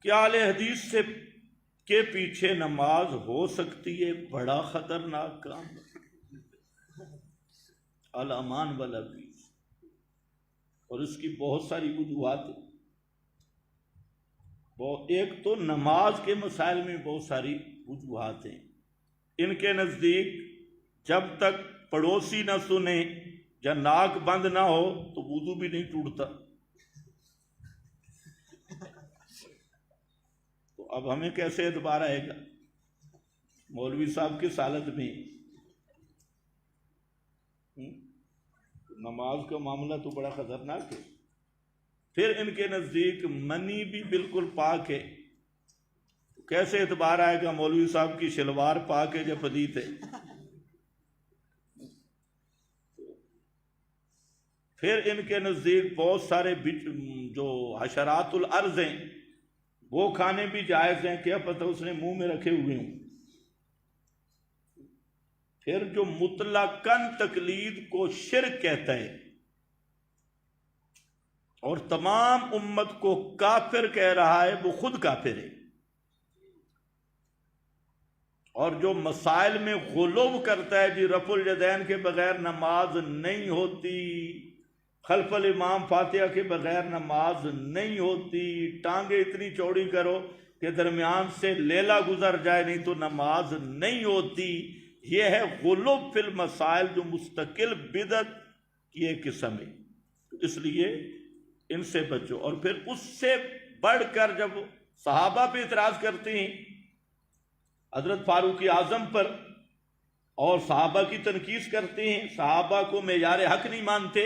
کیا اہل حدیث سے کے پیچھے نماز ہو سکتی ہے؟ بڑا خطرناک کام، الامان والا بھی، اور اس کی بہت ساری وجوہات ہیں۔ ایک تو نماز کے مسائل میں بہت ساری وجوہات ہیں۔ ان کے نزدیک جب تک پڑوسی نہ سنے یا ناک بند نہ ہو تو وضو بھی نہیں ٹوٹتا۔ تو اب ہمیں کیسے اعتبار آئے گا مولوی صاحب کی حالت میں؟ نماز کا معاملہ تو بڑا خطرناک ہے۔ پھر ان کے نزدیک منی بھی بالکل پاک ہے، کیسے اعتبار آئے گا مولوی صاحب کی شلوار پاک ہے یا پلیت ہے؟ پھر ان کے نزدیک بہت سارے جو حشرات الارض ہیں وہ کھانے بھی جائز ہیں، کیا پتہ اس نے منہ میں رکھے ہوئے ہوں۔ پھر جو مطلقاً تقلید کو شرک کہتا ہے اور تمام امت کو کافر کہہ رہا ہے، وہ خود کافر ہے۔ اور جو مسائل میں غلو کرتا ہے، جی رفع الیدین کے بغیر نماز نہیں ہوتی، خلف الامام فاتحہ کے بغیر نماز نہیں ہوتی، ٹانگیں اتنی چوڑی کرو کہ درمیان سے لیلا گزر جائے نہیں تو نماز نہیں ہوتی، یہ ہے غلو فی المسائل، جو مستقل بدعت کی ایک قسم ہے۔ اس لیے ان سے بچو۔ اور پھر اس سے بڑھ کر جب صحابہ پہ اعتراض کرتے ہیں، حضرت فاروق اعظم پر، اور صحابہ کی تنقید کرتے ہیں، صحابہ کو معیار حق نہیں مانتے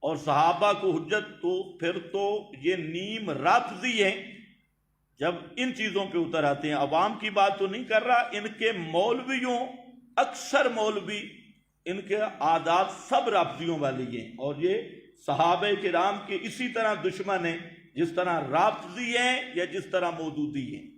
اور صحابہ کو حجت، تو پھر تو یہ نیم رافضی ہیں۔ جب ان چیزوں پہ اتر آتے ہیں، عوام کی بات تو نہیں کر رہا، ان کے مولویوں، اکثر مولوی، ان کے عادات سب رافضیوں والی ہیں، اور یہ صحابہ کرام کے اسی طرح دشمن ہیں جس طرح رافضی ہیں یا جس طرح مودودی ہیں۔